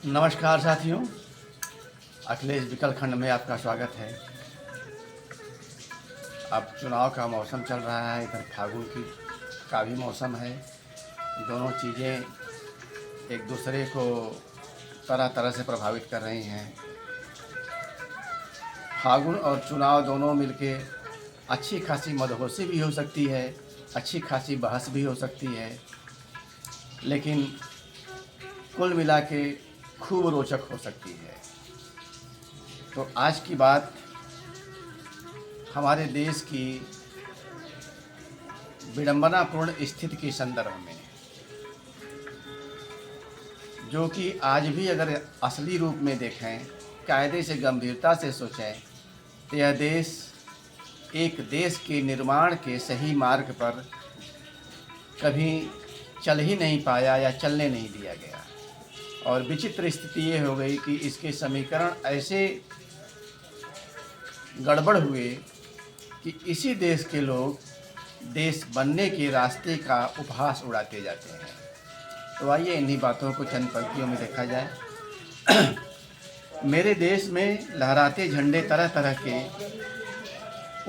नमस्कार साथियों, अखिलेश विकल खंड में आपका स्वागत है। अब चुनाव का मौसम चल रहा है, इधर फागुन का भी मौसम है। दोनों चीज़ें एक दूसरे को तरह तरह से प्रभावित कर रही हैं। फागुन और चुनाव दोनों मिलके अच्छी खासी मदहोशी भी हो सकती है, अच्छी खासी बहस भी हो सकती है, लेकिन कुल मिला के खूब रोचक हो सकती है। तो आज की बात हमारे देश की विडंबनापूर्ण स्थिति के संदर्भ में, जो कि आज भी अगर असली रूप में देखें, कायदे से गंभीरता से सोचें, तो यह देश एक देश के निर्माण के सही मार्ग पर कभी चल ही नहीं पाया या चलने नहीं दिया गया। और विचित्र स्थिति ये हो गई कि इसके समीकरण ऐसे गड़बड़ हुए कि इसी देश के लोग देश बनने के रास्ते का उपहास उड़ाते जाते हैं। तो आइए इन्हीं बातों को चंद पंक्तियों में देखा जाए। मेरे देश में लहराते झंडे तरह तरह के,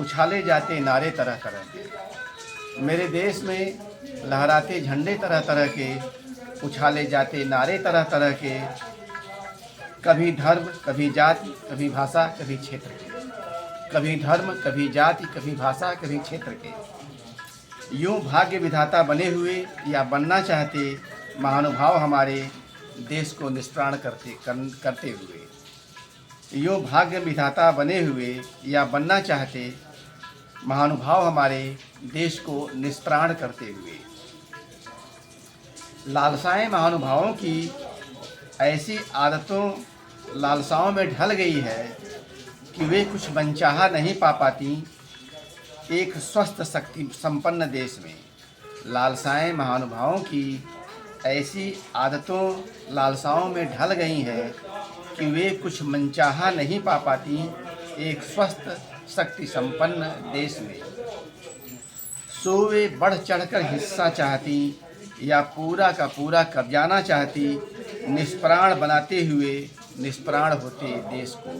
उछाले जाते नारे तरह तरह के। मेरे देश में लहराते झंडे तरह तरह के, उछाले जाते नारे तरह तरह के। कभी धर्म, कभी जाति, कभी भाषा, कभी क्षेत्र के। कभी धर्म, कभी जाति, कभी भाषा, कभी क्षेत्र के। यूँ भाग्य विधाता बने हुए या बनना चाहते महानुभाव हमारे देश को निष्प्राण करते हुए। यूँ भाग्य विधाता बने हुए या बनना चाहते महानुभाव हमारे देश को निष्प्राण करते हुए। लालसाएं महानुभावों की ऐसी आदतों लालसाओं में ढल गई है कि वे कुछ मनचाहा नहीं पा पाती एक स्वस्थ शक्ति संपन्न देश में। लालसाएं महानुभावों की ऐसी आदतों लालसाओं में ढल गई हैं कि वे कुछ मनचाहा नहीं पा पाती एक स्वस्थ शक्ति संपन्न देश में। सो वे बढ़ चढ़कर हिस्सा चाहती या पूरा का पूरा कब्जाना चाहती, निष्प्राण बनाते हुए निष्प्राण होते देश को।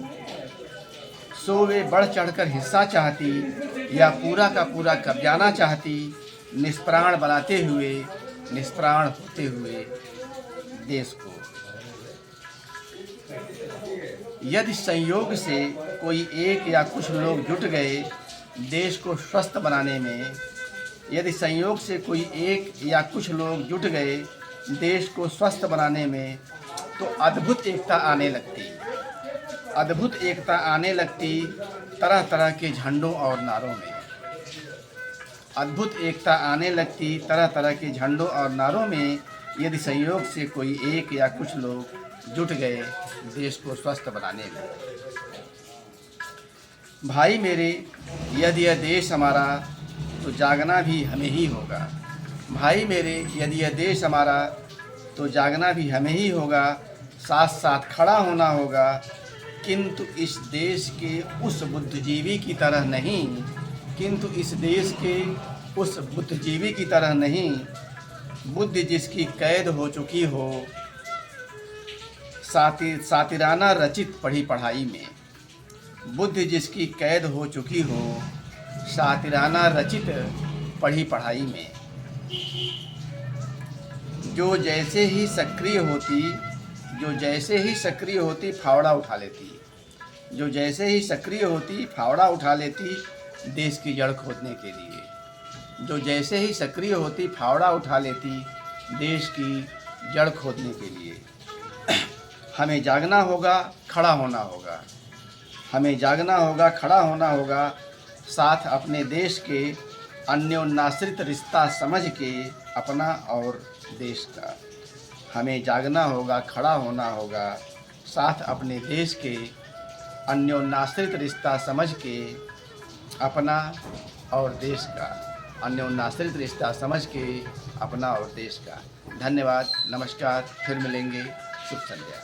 सो वे बढ़ चढ़कर हिस्सा चाहती या पूरा का पूरा कब्जाना चाहती, निष्प्राण बनाते हुए निष्प्राण होते हुए देश को। यदि संयोग से कोई एक या कुछ लोग जुट गए देश को स्वस्थ बनाने में, यदि संयोग से कोई एक या कुछ लोग जुट गए देश को स्वस्थ बनाने में, तो अद्भुत एकता आने लगती। अद्भुत एकता आने लगती तरह तरह के झंडों और नारों में। अद्भुत एकता आने लगती तरह तरह के झंडों और नारों में, यदि संयोग से कोई एक या कुछ लोग जुट गए देश को स्वस्थ बनाने में। भाई मेरे, यदि यह देश हमारा तो जागना भी हमें ही होगा। भाई मेरे, यदि यह देश हमारा तो जागना भी हमें ही होगा, साथ साथ खड़ा होना होगा। किंतु इस देश के उस बुद्धिजीवी की तरह नहीं, किंतु इस देश के उस बुद्धिजीवी की तरह नहीं, बुद्धि जिसकी कैद हो चुकी हो सातिराना रचित पढ़ी पढ़ाई में। बुद्धि जिसकी कैद हो चुकी हो सातिराना रचित पढ़ी पढ़ाई में। जो जैसे ही सक्रिय होती फावड़ा उठा लेती। जो जैसे ही सक्रिय होती फावड़ा उठा लेती देश की जड़ खोदने के लिए। जो जैसे ही सक्रिय होती फावड़ा उठा लेती देश की जड़ खोदने के लिए। हमें जागना होगा, खड़ा होना होगा। हमें जागना होगा, खड़ा होना होगा, साथ अपने देश के अन्योन्याश्रित रिश्ता समझ के अपना और देश का। हमें जागना होगा, खड़ा होना होगा, साथ अपने देश के अन्योन्याश्रित रिश्ता समझ के अपना और देश का। अन्योन्याश्रित रिश्ता समझ के अपना और देश का। धन्यवाद, नमस्कार, फिर मिलेंगे। शुभ संध्या।